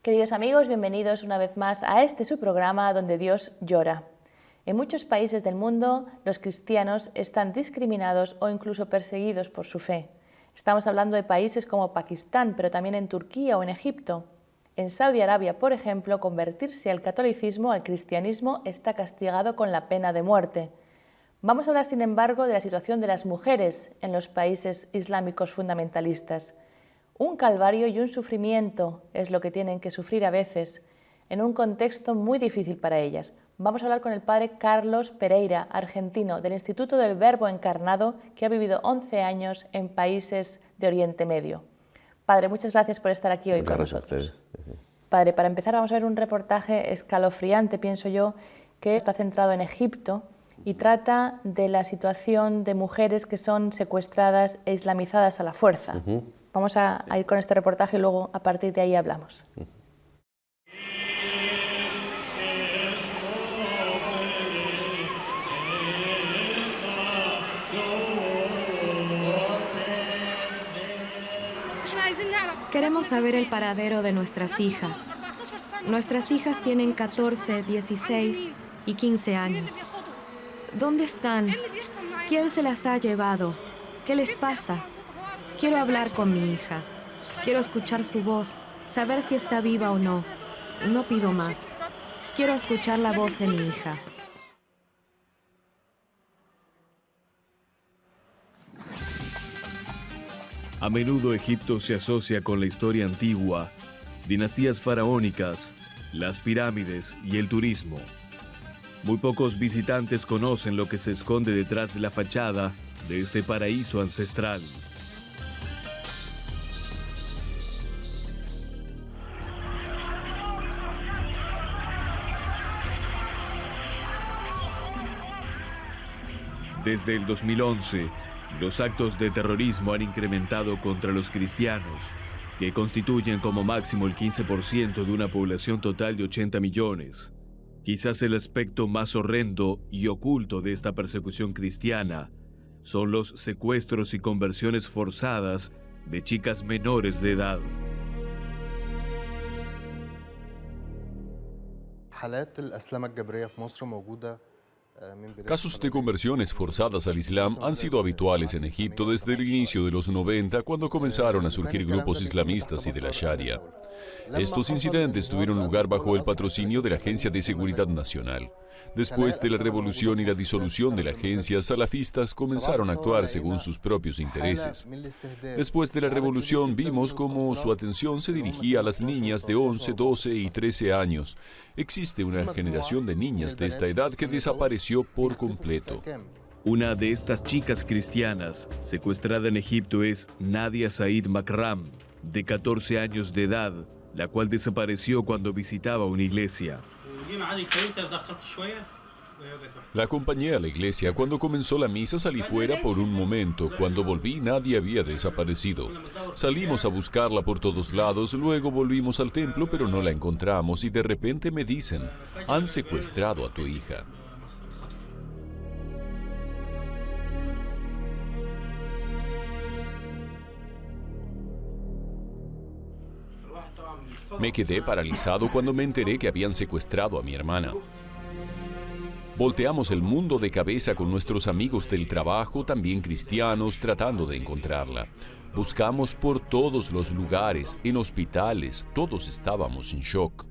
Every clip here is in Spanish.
Queridos amigos, bienvenidos una vez más a este su programa donde Dios llora. En muchos países del mundo, los cristianos están discriminados o incluso perseguidos por su fe. Estamos hablando de países como Pakistán, pero también en Turquía o en Egipto. En Saudi Arabia, por ejemplo, convertirse al catolicismo, al cristianismo, está castigado con la pena de muerte. Vamos a hablar, sin embargo, de la situación de las mujeres en los países islámicos fundamentalistas. Un calvario y un sufrimiento es lo que tienen que sufrir a veces en un contexto muy difícil para ellas. Vamos a hablar con el padre Carlos Pereira, argentino, del Instituto del Verbo Encarnado, que ha vivido 11 años en países de Oriente Medio. Padre, muchas gracias por estar aquí hoy con nosotros. Padre, para empezar vamos a ver un reportaje escalofriante, pienso yo, que está centrado en Egipto y trata de la situación de mujeres que son secuestradas e islamizadas a la fuerza. Vamos a ir con este reportaje y luego a partir de ahí hablamos. Queremos saber el paradero de nuestras hijas. Nuestras hijas tienen 14, 16 y 15 años. ¿Dónde están? ¿Quién se las ha llevado? ¿Qué les pasa? Quiero hablar con mi hija. Quiero escuchar su voz, saber si está viva o no. No pido más. Quiero escuchar la voz de mi hija. A menudo Egipto se asocia con la historia antigua, dinastías faraónicas, las pirámides y el turismo. Muy pocos visitantes conocen lo que se esconde detrás de la fachada de este paraíso ancestral. Desde el 2011, los actos de terrorismo han incrementado contra los cristianos, que constituyen como máximo el 15% de una población total de 80 millones. Quizás el aspecto más horrendo y oculto de esta persecución cristiana son los secuestros y conversiones forzadas de chicas menores de edad. Casos de conversiones forzadas al Islam han sido habituales en Egipto desde el inicio de los 90, cuando comenzaron a surgir grupos islamistas y de la Sharia. Estos incidentes tuvieron lugar bajo el patrocinio de la Agencia de Seguridad Nacional. Después de la revolución y la disolución de la agencia, salafistas comenzaron a actuar según sus propios intereses. Después de la revolución vimos cómo su atención se dirigía a las niñas de 11, 12 y 13 años. Existe una generación de niñas de esta edad que desapareció por completo. Una de estas chicas cristianas secuestrada en Egipto es Nadia Said Makram, de 14 años de edad, la cual desapareció cuando visitaba una iglesia. La acompañé a la iglesia. Cuando comenzó la misa salí fuera por un momento. Cuando volví nadie había desaparecido. Salimos a buscarla por todos lados, luego volvimos al templo pero no la encontramos y de repente me dicen, han secuestrado a tu hija. Me quedé paralizado cuando me enteré que habían secuestrado a mi hermana. Volteamos el mundo de cabeza con nuestros amigos del trabajo, también cristianos, tratando de encontrarla. Buscamos por todos los lugares, en hospitales, todos estábamos en shock.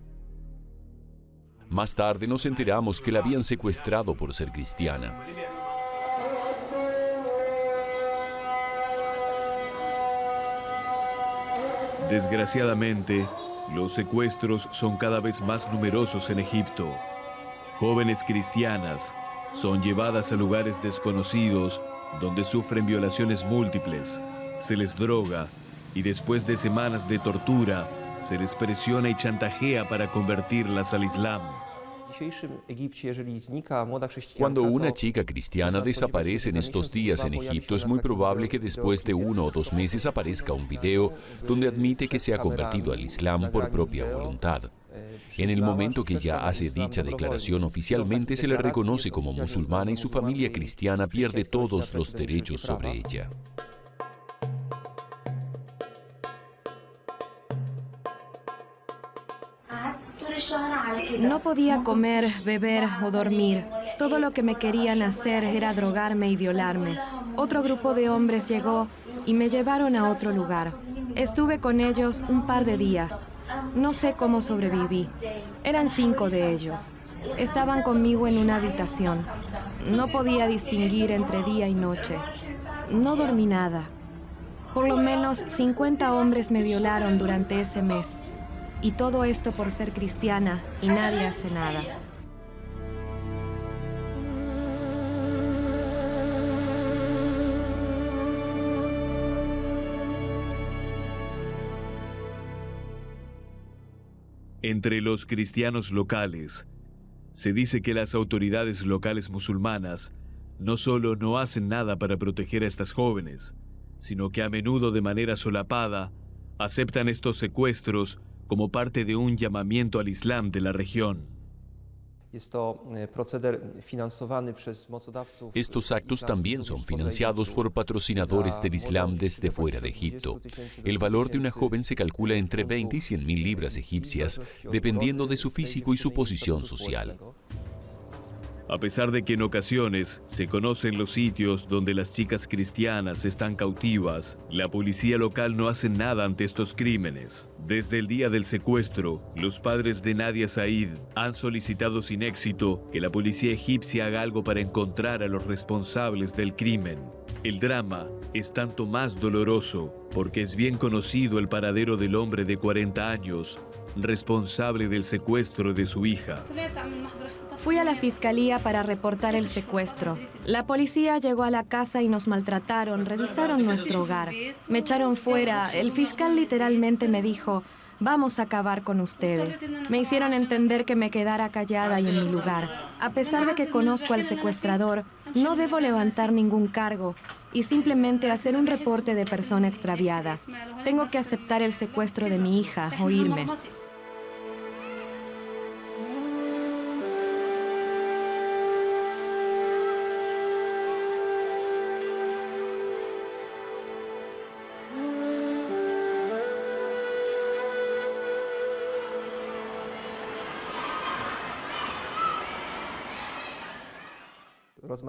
Más tarde nos enteramos que la habían secuestrado por ser cristiana. Desgraciadamente, los secuestros son cada vez más numerosos en Egipto. Jóvenes cristianas son llevadas a lugares desconocidos donde sufren violaciones múltiples, se les droga y después de semanas de tortura se les presiona y chantajea para convertirlas al Islam. Cuando una chica cristiana desaparece en estos días en Egipto, es muy probable que después de 1 o 2 meses aparezca un video donde admite que se ha convertido al Islam por propia voluntad. En el momento que ya hace dicha declaración oficialmente, se le reconoce como musulmana y su familia cristiana pierde todos los derechos sobre ella. No podía comer, beber o dormir. Todo lo que me querían hacer era drogarme y violarme. Otro grupo de hombres llegó y me llevaron a otro lugar. Estuve con ellos un par de días. No sé cómo sobreviví. Eran 5 de ellos. Estaban conmigo en una habitación. No podía distinguir entre día y noche. No dormí nada. Por lo menos 50 hombres me violaron durante ese mes. Y todo esto por ser cristiana y nadie hace nada. Entre los cristianos locales, se dice que las autoridades locales musulmanas no solo no hacen nada para proteger a estas jóvenes, sino que a menudo de manera solapada aceptan estos secuestros como parte de un llamamiento al Islam de la región. Estos actos también son financiados por patrocinadores del Islam desde fuera de Egipto. El valor de una joven se calcula entre 20 y 100.000 libras egipcias, dependiendo de su físico y su posición social. A pesar de que en ocasiones se conocen los sitios donde las chicas cristianas están cautivas, la policía local no hace nada ante estos crímenes. Desde el día del secuestro, los padres de Nadia Said han solicitado sin éxito que la policía egipcia haga algo para encontrar a los responsables del crimen. El drama es tanto más doloroso porque es bien conocido el paradero del hombre de 40 años, responsable del secuestro de su hija. Fui a la fiscalía para reportar el secuestro. La policía llegó a la casa y nos maltrataron, revisaron nuestro hogar. Me echaron fuera. El fiscal literalmente me dijo, vamos a acabar con ustedes. Me hicieron entender que me quedara callada y en mi lugar. A pesar de que conozco al secuestrador, no debo levantar ningún cargo y simplemente hacer un reporte de persona extraviada. Tengo que aceptar el secuestro de mi hija o irme.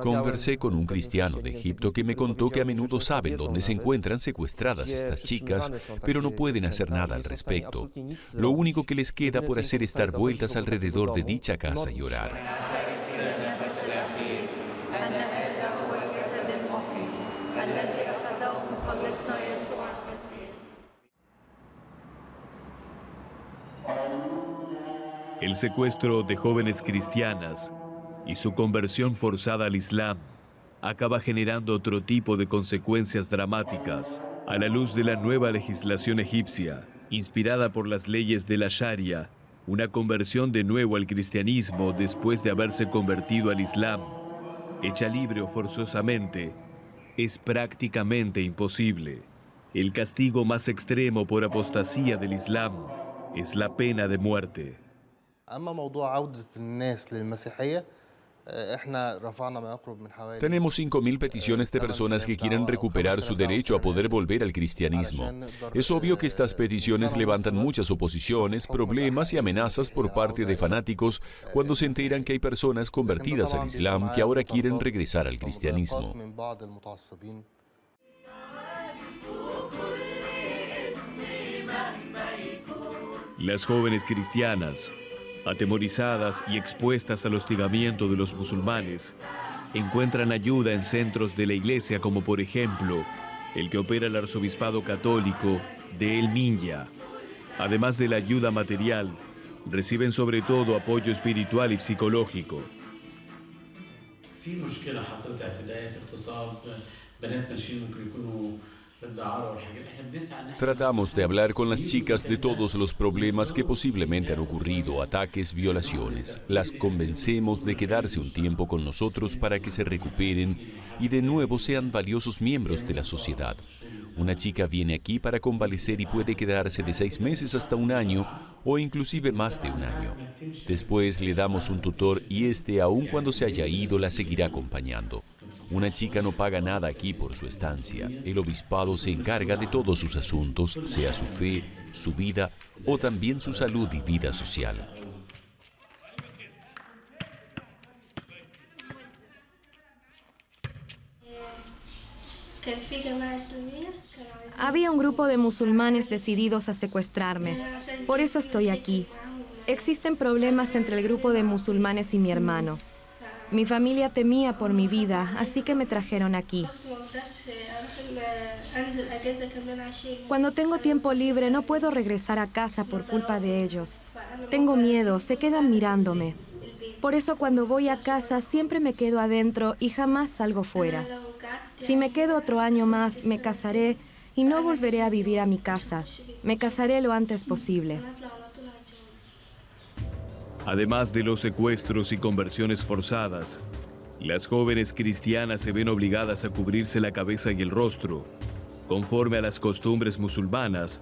Conversé con un cristiano de Egipto que me contó que a menudo saben dónde se encuentran secuestradas estas chicas, pero no pueden hacer nada al respecto. Lo único que les queda por hacer es dar vueltas alrededor de dicha casa y orar. El secuestro de jóvenes cristianas y su conversión forzada al Islam acaba generando otro tipo de consecuencias dramáticas. A la luz de la nueva legislación egipcia, inspirada por las leyes de la Sharia, una conversión de nuevo al cristianismo después de haberse convertido al Islam, hecha libre o forzosamente, es prácticamente imposible. El castigo más extremo por apostasía del Islam es la pena de muerte. Tenemos 5.000 peticiones de personas que quieren recuperar su derecho a poder volver al cristianismo. Es obvio que estas peticiones levantan muchas oposiciones, problemas y amenazas por parte de fanáticos cuando se enteran que hay personas convertidas al Islam que ahora quieren regresar al cristianismo. Las jóvenes cristianas, atemorizadas y expuestas al hostigamiento de los musulmanes, encuentran ayuda en centros de la iglesia como por ejemplo el que opera el Arzobispado Católico de El Minya. Además de la ayuda material, reciben sobre todo apoyo espiritual y psicológico. Tratamos de hablar con las chicas de todos los problemas que posiblemente han ocurrido, ataques, violaciones. Las convencemos de quedarse un tiempo con nosotros para que se recuperen y de nuevo sean valiosos miembros de la sociedad. Una chica viene aquí para convalecer y puede quedarse de 6 meses hasta 1 año o inclusive más de 1 año. Después le damos un tutor y aun cuando se haya ido, la seguirá acompañando. Una chica no paga nada aquí por su estancia. El obispado se encarga de todos sus asuntos, sea su fe, su vida o también su salud y vida social. Había un grupo de musulmanes decididos a secuestrarme. Por eso estoy aquí. Existen problemas entre el grupo de musulmanes y mi hermano. Mi familia temía por mi vida, así que me trajeron aquí. Cuando tengo tiempo libre no puedo regresar a casa por culpa de ellos. Tengo miedo, se quedan mirándome. Por eso cuando voy a casa siempre me quedo adentro y jamás salgo fuera. Si me quedo otro año más, me casaré y no volveré a vivir a mi casa. Me casaré lo antes posible. Además de los secuestros y conversiones forzadas, las jóvenes cristianas se ven obligadas a cubrirse la cabeza y el rostro, conforme a las costumbres musulmanas,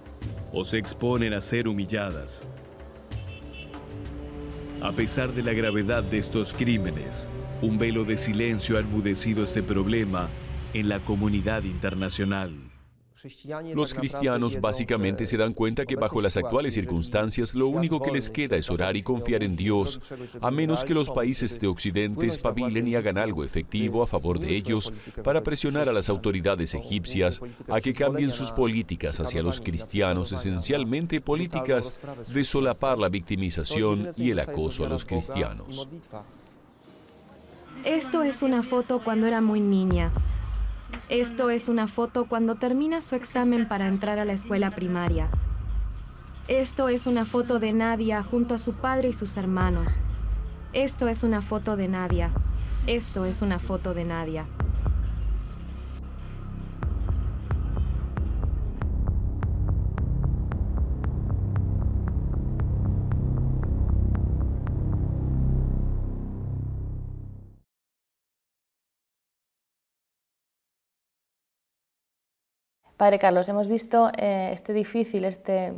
o se exponen a ser humilladas. A pesar de la gravedad de estos crímenes, un velo de silencio ha enmudecido este problema en la comunidad internacional. Los cristianos básicamente se dan cuenta que bajo las actuales circunstancias lo único que les queda es orar y confiar en Dios, a menos que los países de Occidente espabilen y hagan algo efectivo a favor de ellos para presionar a las autoridades egipcias a que cambien sus políticas hacia los cristianos, esencialmente políticas de solapar la victimización y el acoso a los cristianos. Esto es una foto cuando era muy niña. Esto es una foto cuando termina su examen para entrar a la escuela primaria. Esto es una foto de Nadia junto a su padre y sus hermanos. Esto es una foto de Nadia. Esto es una foto de Nadia. Padre Carlos, hemos visto este difícil, este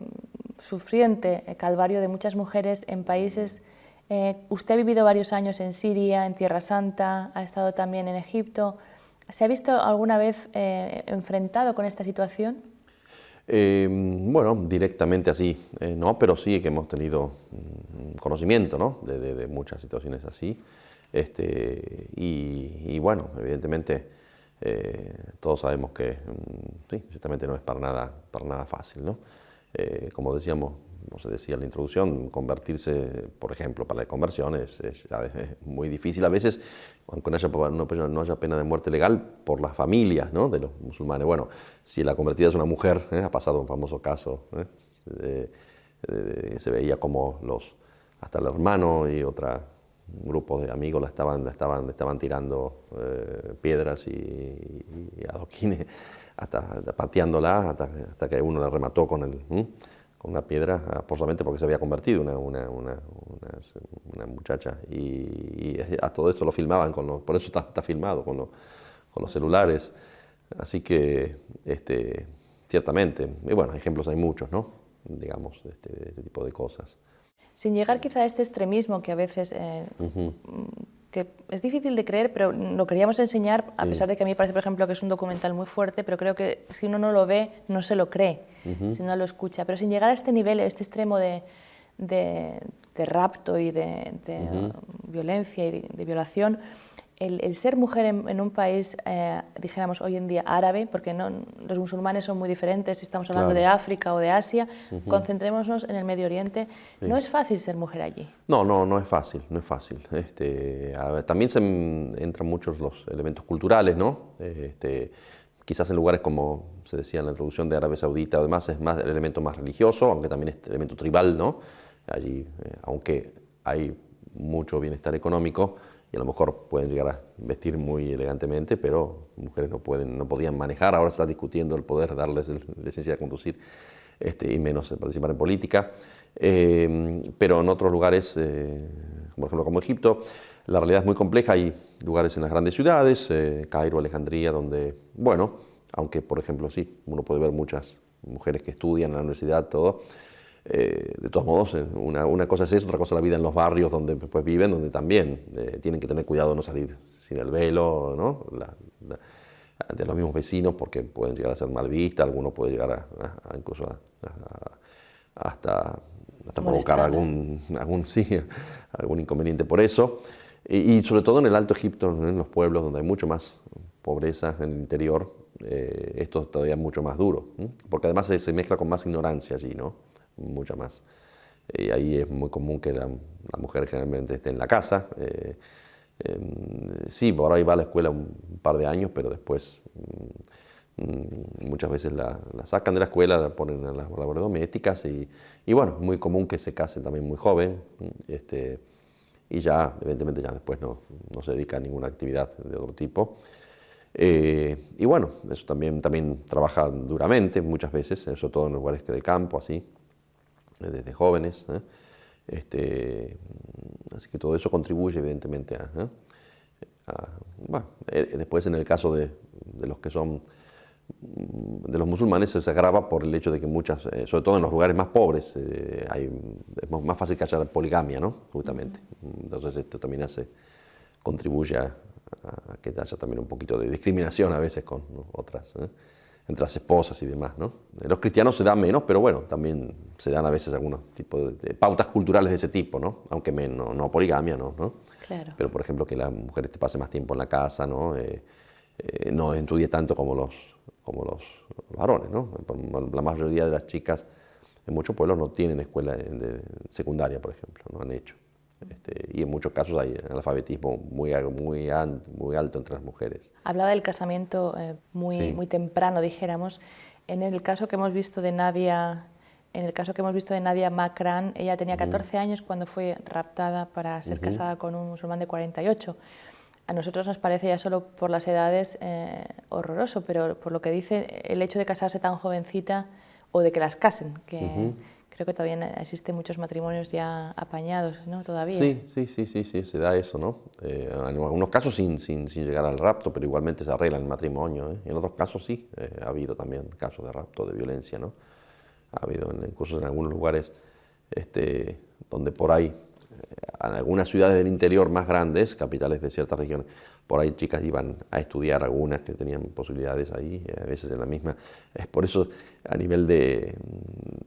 sufriente calvario de muchas mujeres en países. Usted ha vivido varios años en Siria, en Tierra Santa, ha estado también en Egipto. ¿Se ha visto alguna vez enfrentado con esta situación? Bueno, directamente así, no, pero sí que hemos tenido conocimiento, ¿no? de muchas situaciones así. Y bueno, evidentemente todos sabemos que sí, ciertamente no es para nada fácil, ¿no? Como decíamos, como se decía en la introducción, convertirse, por ejemplo, para la conversión es muy difícil a veces, aunque no haya pena de muerte legal por las familias, ¿no? De los musulmanes. Bueno, si la convertida es una mujer, ha pasado un famoso caso, se veía como hasta el hermano y un grupo de amigos le estaban tirando piedras y adoquines, hasta pateándola, hasta que uno la remató con una piedra, solamente porque se había convertido una muchacha. Y a todo esto lo filmaban, por eso está filmado con los celulares. Así que, ciertamente, y bueno, ejemplos hay muchos, ¿no? Digamos, de este tipo de cosas. Sin llegar quizá a este extremismo que a veces que es difícil de creer, pero lo queríamos enseñar, a pesar de que a mí me parece, por ejemplo, que es un documental muy fuerte, pero creo que si uno no lo ve, no se lo cree, si no lo escucha. Pero sin llegar a este nivel, a este extremo de rapto y de violencia y de violación, el ser mujer en un país, dijéramos hoy en día árabe, porque los musulmanes son muy diferentes, si estamos hablando de África o de Asia, concentrémonos en el Medio Oriente, no es fácil ser mujer allí. No es fácil, también entran muchos los elementos culturales, ¿no? Quizás en lugares como se decía en la introducción de Arabia Saudita, además es más el elemento más religioso, aunque también es el elemento tribal, ¿no? Allí, aunque hay mucho bienestar económico, y a lo mejor pueden llegar a vestir muy elegantemente, pero mujeres no podían manejar. Ahora se está discutiendo el poder darles licencia de conducir y menos participar en política. Pero en otros lugares, por ejemplo como Egipto, la realidad es muy compleja. Hay lugares en las grandes ciudades, Cairo, Alejandría, donde, bueno, aunque por ejemplo sí, uno puede ver muchas mujeres que estudian en la universidad, todo. De todos modos, una cosa es eso, otra cosa es la vida en los barrios donde pues, viven, donde también tienen que tener cuidado de no salir sin el velo, ¿no? De los mismos vecinos, porque pueden llegar a ser mal vistas, algunos pueden llegar incluso hasta provocar algún inconveniente por eso. Y sobre todo en el Alto Egipto, en los pueblos donde hay mucho más pobreza en el interior, esto es todavía mucho más duro, porque además se mezcla con más ignorancia allí, ¿no? Mucha más. Y ahí es muy común que la mujer generalmente esté en la casa. Sí, por ahí va a la escuela un par de años, pero después muchas veces la sacan de la escuela, la ponen en las labores domésticas y bueno, es muy común que se casen también muy joven y ya, evidentemente ya después no se dedica a ninguna actividad de otro tipo. Y bueno, eso también trabaja duramente muchas veces, sobre todo en lugares de campo, así, desde jóvenes. Así que todo eso contribuye evidentemente bueno, después en el caso de los que son de los musulmanes se agrava por el hecho de que muchas, sobre todo en los lugares más pobres, es más fácil que haya poligamia, ¿no? Justamente. Entonces esto también contribuye a que haya también un poquito de discriminación a veces con otras, entre las esposas y demás, ¿no? Los cristianos se dan menos, pero bueno, también se dan a veces algunos tipos de pautas culturales de ese tipo, ¿no? Aunque no poligamia, ¿no? Claro. Pero por ejemplo que la mujer te pase más tiempo en la casa, ¿no? No estudie tanto como los varones, ¿no? La mayoría de las chicas en muchos pueblos no tienen escuela secundaria, por ejemplo, no han hecho. Y en muchos casos hay analfabetismo muy alto entre las mujeres. Hablaba del casamiento Sí. muy temprano, dijéramos. En el caso que hemos visto de Nadia Makran, ella tenía 14 años cuando fue raptada para ser casada con un musulmán de 48. A nosotros nos parece ya solo por las edades horroroso, pero por lo que dice, el hecho de casarse tan jovencita o de que las casen, que creo que todavía existen muchos matrimonios ya apañados, ¿no? Todavía. Sí, se da eso, ¿no? En algunos casos sin llegar al rapto, pero igualmente se arregla el matrimonio, ¿eh? En otros casos sí, ha habido también casos de rapto, de violencia, ¿no? Ha habido incluso en algunos lugares donde por ahí, en algunas ciudades del interior más grandes, capitales de ciertas regiones, por ahí chicas iban a estudiar, algunas que tenían posibilidades ahí, a veces en la misma. Es por eso, a nivel de...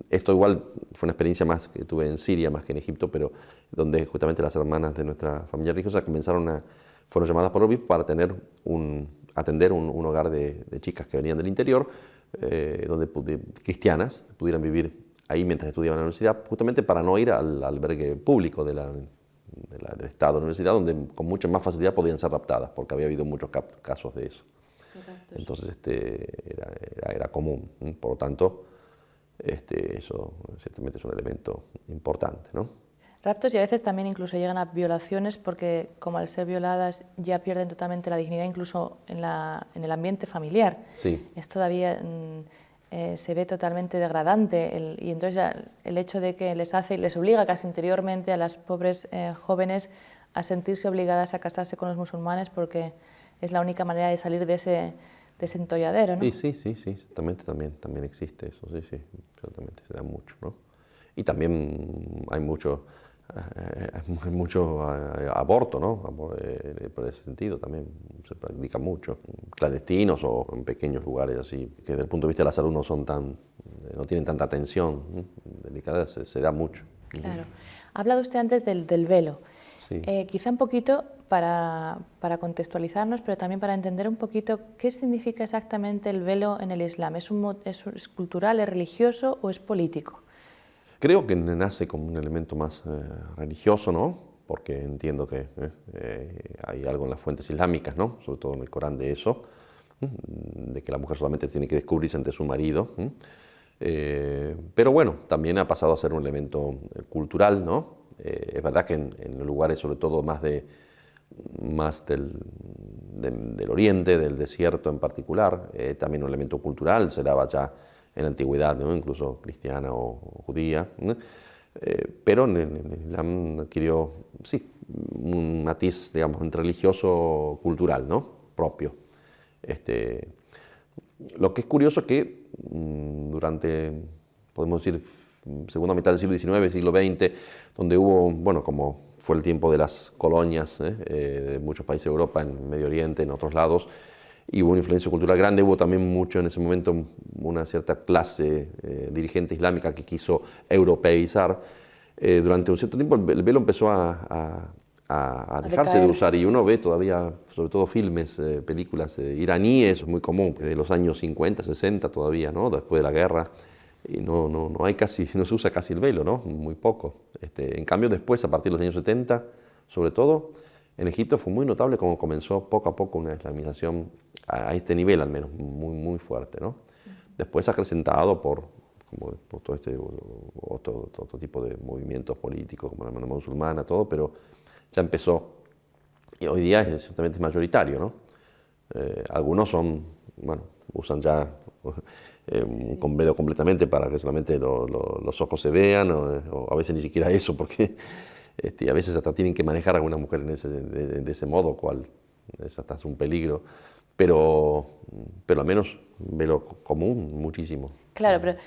Esto igual fue una experiencia más que tuve en Siria, más que en Egipto, pero donde justamente las hermanas de nuestra familia religiosa fueron llamadas por el obispo para atender un hogar de chicas que venían del interior, donde cristianas pudieran vivir ahí mientras estudiaban en la universidad, justamente para no ir al albergue público del Estado de la universidad, donde con mucha más facilidad podían ser raptadas, porque había habido muchos casos de eso. Correcto. Entonces era común, por lo tanto, eso ciertamente es un elemento importante, ¿no? Raptos y a veces también incluso llegan a violaciones porque como al ser violadas ya pierden totalmente la dignidad incluso en el ambiente familiar. Sí. Es todavía... se ve totalmente degradante y entonces ya el hecho de que les obliga casi interiormente a las pobres jóvenes a sentirse obligadas a casarse con los musulmanes porque es la única manera de salir de ese entolladero, ¿no? Sí, exactamente, también existe eso, sí, exactamente, se da mucho, ¿no? Y también hay mucho aborto, ¿no? Por ese sentido también se practica mucho, clandestinos o en pequeños lugares así, que desde el punto de vista de la salud no tienen tanta atención, delicada, se da mucho. Claro. Ha hablado usted antes del velo. Sí. Quizá un poquito para contextualizarnos, pero también para entender un poquito qué significa exactamente el velo en el Islam. ¿Es cultural, es religioso o es político? Creo que nace como un elemento más religioso, ¿no? Porque entiendo que hay algo en las fuentes islámicas, ¿no? Sobre todo en el Corán de eso, de que la mujer solamente tiene que descubrirse ante su marido. Pero bueno, también ha pasado a ser un elemento cultural, ¿no? Es verdad que en lugares sobre todo más de más del oriente, del desierto en particular. También un elemento cultural se daba ya en la antigüedad, ¿no? Incluso cristiana o judía, ¿no? Pero en el Islam adquirió, sí, un matiz, digamos, entre religioso cultural, ¿no? Propio. Lo que es curioso es que durante, podemos decir, segunda mitad del siglo XIX, siglo XX, donde hubo, bueno, como fue el tiempo de las colonias de muchos países de Europa, en Medio Oriente, en otros lados, y hubo una influencia cultural grande, hubo también mucho en ese momento una cierta clase dirigente islámica que quiso europeizar. Durante un cierto tiempo el velo empezó a dejarse de usar, y uno ve todavía, sobre todo filmes, películas iraníes, es muy común, de los años 50, 60 todavía, ¿no? Después de la guerra, y no se usa casi el velo, ¿no? Muy poco. En cambio después, a partir de los años 70, sobre todo, en Egipto fue muy notable cómo comenzó poco a poco una islamización a este nivel, al menos, muy, muy fuerte, ¿no? Después acrecentado por todo otro tipo de movimientos políticos, como la mano musulmana, todo, pero ya empezó, y hoy día es ciertamente mayoritario, ¿no? Algunos usan ya un velo completamente para que solamente los ojos se vean, o a veces ni siquiera eso, porque a veces hasta tienen que manejar a una mujer de ese modo, cual es hasta un peligro, pero al menos velo común, muchísimo. Claro, pero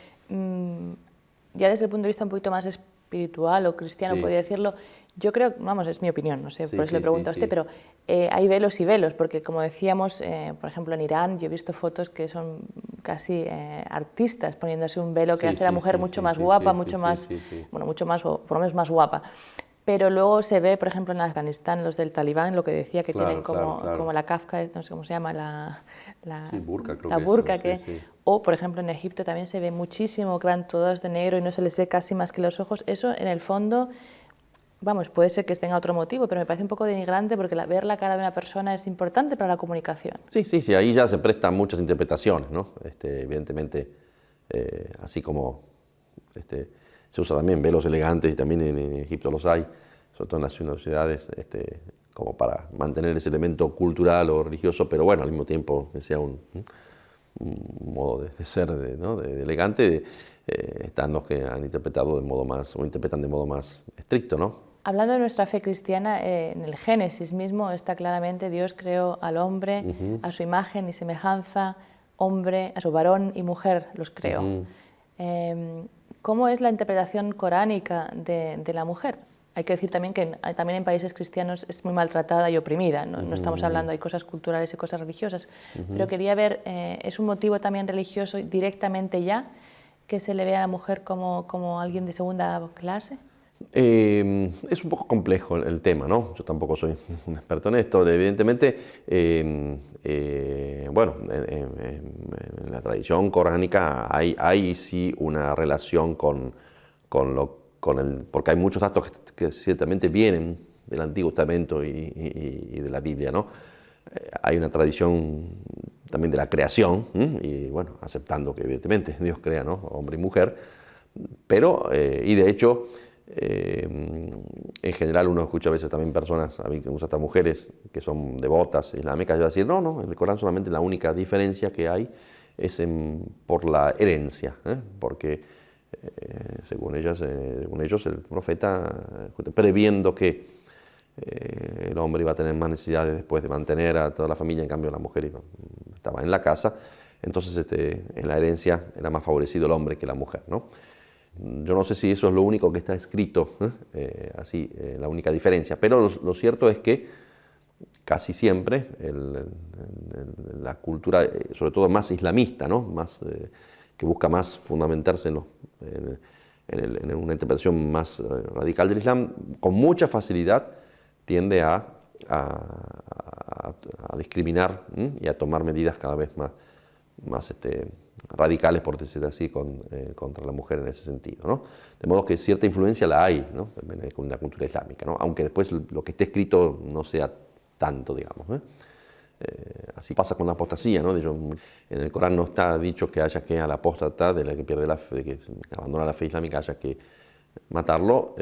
ya desde el punto de vista un poquito más espiritual o cristiano, podría decirlo, yo creo, vamos, es mi opinión, no sé, por eso le pregunto a usted, pero hay velos y velos, porque como decíamos, por ejemplo en Irán, yo he visto fotos que son casi artistas poniéndose un velo que hace a la mujer mucho más guapa, mucho más, o por lo menos más guapa. Pero luego se ve, por ejemplo, en Afganistán, los del Talibán, lo que decía, que tienen como la kafka, no sé cómo se llama, la burka, creo la que burka, es, o por ejemplo en Egipto también se ve muchísimo, que van todos de negro y no se les ve casi más que los ojos. Eso en el fondo, vamos, puede ser que tenga otro motivo, pero me parece un poco denigrante porque ver la cara de una persona es importante para la comunicación. Sí, ahí ya se prestan muchas interpretaciones, ¿no? Evidentemente, así como se usa también velos elegantes, y también en Egipto los hay, sobre todo en las ciudades, como para mantener ese elemento cultural o religioso, pero bueno, al mismo tiempo que sea un modo de ser, ¿no? de elegante, están los que han interpretado de modo más, o interpretan de modo más estricto, ¿no? Hablando de nuestra fe cristiana, en el Génesis mismo está claramente Dios creó al hombre a su imagen y semejanza, hombre, a su varón y mujer los creó. ¿Cómo es la interpretación coránica de la mujer? Hay que decir también que también en países cristianos es muy maltratada y oprimida, no estamos hablando, hay cosas culturales y cosas religiosas, pero quería ver, ¿es un motivo también religioso directamente ya que se le ve a la mujer como alguien de segunda clase? Es un poco complejo el tema, ¿no? Yo tampoco soy un experto en esto. Evidentemente, bueno, en la tradición coránica hay sí una relación porque hay muchos datos que ciertamente vienen del Antiguo Testamento y de la Biblia, ¿no? Hay una tradición también de la creación, y bueno, aceptando que evidentemente Dios crea, ¿no? Hombre y mujer, pero, y de hecho, en general uno escucha a veces también personas, incluso hasta mujeres que son devotas islámicas, y va a decir, no, en el Corán solamente la única diferencia que hay es por la herencia, porque según ellos el profeta, previendo que el hombre iba a tener más necesidades después de mantener a toda la familia, en cambio la mujer estaba en la casa, entonces en la herencia era más favorecido el hombre que la mujer, ¿no? Yo no sé si eso es lo único que está escrito, la única diferencia, pero lo cierto es que casi siempre la cultura, sobre todo más islamista, ¿no? Que busca más fundamentarse en una interpretación más radical del Islam, con mucha facilidad tiende a discriminar y a tomar medidas cada vez más radicales, por decir así, contra la mujer en ese sentido, ¿no? De modo que cierta influencia la hay, ¿no? En la cultura islámica, ¿no? Aunque después lo que esté escrito no sea tanto, digamos, ¿eh? Así pasa con la apostasía, ¿no? En el Corán no está dicho que haya que al apóstata, de la que pierde la fe, de que abandona la fe islámica, haya que matarlo.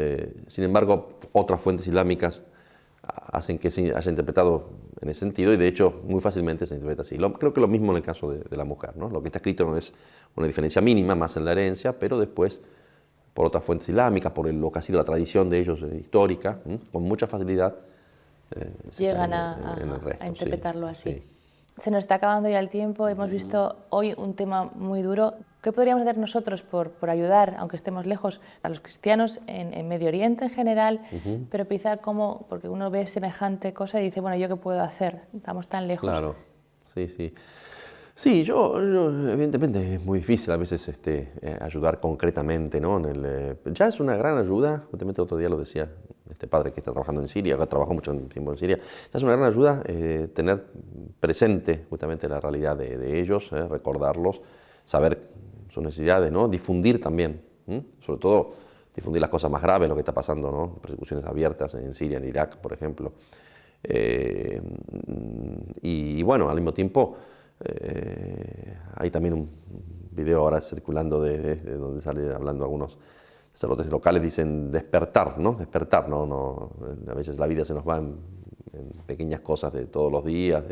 Sin embargo, otras fuentes islámicas hacen que se haya interpretado en ese sentido y de hecho muy fácilmente se interpreta así. Creo que lo mismo en el caso de la mujer, ¿no? Lo que está escrito es una diferencia mínima más en la herencia, pero después por otras fuentes islámicas, por lo que ha sido la tradición de ellos histórica, con mucha facilidad llegan en el resto, a interpretarlo así. Sí. Se nos está acabando ya el tiempo, hemos visto hoy un tema muy duro. ¿Qué podríamos hacer nosotros por ayudar, aunque estemos lejos, a los cristianos en Medio Oriente en general, pero quizá como, porque uno ve semejante cosa y dice, bueno, ¿yo qué puedo hacer? Estamos tan lejos. Claro, sí, sí. Sí, yo evidentemente es muy difícil a veces ayudar concretamente, ¿no? Ya es una gran ayuda, justamente el otro día lo decía este padre que está trabajando en Siria, que trabajó mucho tiempo en Siria, ya es una gran ayuda tener presente justamente la realidad de ellos, recordarlos, saber sus necesidades, ¿no? Difundir también, sobre todo difundir las cosas más graves, lo que está pasando, ¿no? Persecuciones abiertas en Siria, en Irak, por ejemplo. Y bueno, al mismo tiempo, hay también un video ahora circulando de donde sale hablando algunos sacerdotes locales, dicen despertar, ¿no? Despertar, ¿no? A veces la vida se nos va en pequeñas cosas de todos los días,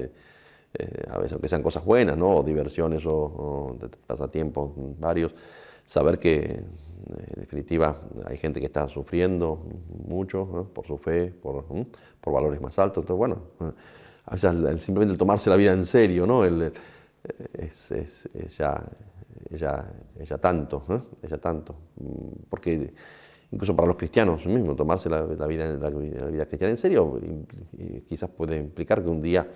a veces aunque sean cosas buenas, ¿no? O diversiones o pasatiempos varios, saber que en definitiva hay gente que está sufriendo mucho, ¿no? Por su fe, por valores más altos. Entonces, bueno, a veces simplemente el tomarse la vida en serio, ¿no? Es ya tanto, es ya tanto. Porque incluso para los cristianos mismos, tomarse la vida cristiana en serio y quizás puede implicar que un día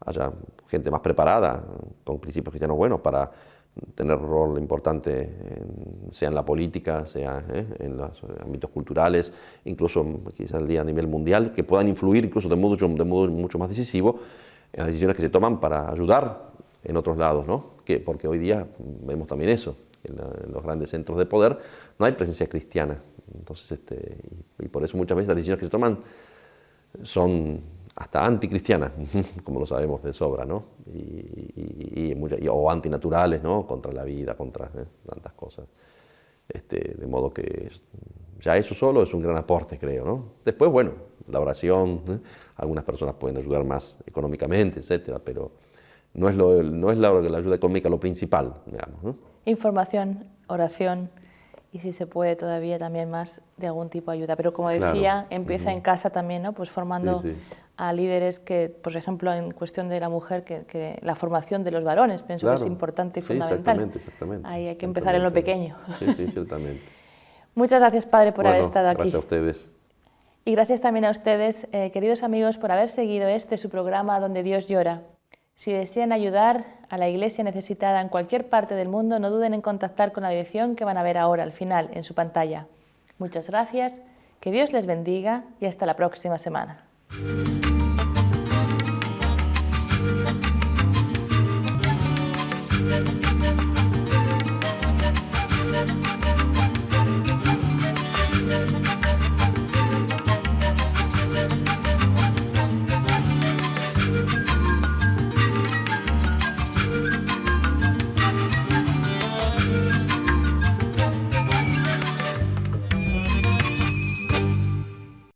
haya gente más preparada, con principios cristianos buenos, para tener un rol importante, sea en la política, sea en los ámbitos culturales, incluso quizás el día a nivel mundial, que puedan influir incluso de modo mucho más decisivo en las decisiones que se toman para ayudar en otros lados, ¿no? Porque hoy día vemos también eso, en los grandes centros de poder no hay presencia cristiana, entonces y por eso muchas veces las decisiones que se toman son hasta anticristianas, como lo sabemos de sobra, ¿no? O antinaturales, ¿no? Contra la vida, contra tantas cosas. De modo que ya eso solo es un gran aporte, creo, ¿no? Después, bueno, la oración, algunas personas pueden ayudar más económicamente, etcétera, pero no es la ayuda económica lo principal, digamos, ¿no? Información, oración y si se puede todavía también más de algún tipo de ayuda. Pero como decía, empieza en casa también, ¿no? Pues formando a líderes que, por ejemplo, en cuestión de la mujer, que la formación de los varones, pienso que es importante y fundamental. Exactamente. Ahí hay que empezar en lo pequeño. Sí, ciertamente. Muchas gracias, Padre, por haber estado aquí. Gracias a ustedes. Y gracias también a ustedes, queridos amigos, por haber seguido su programa Donde Dios Llora. Si desean ayudar a la Iglesia necesitada en cualquier parte del mundo, no duden en contactar con la dirección que van a ver ahora al final en su pantalla. Muchas gracias, que Dios les bendiga y hasta la próxima semana.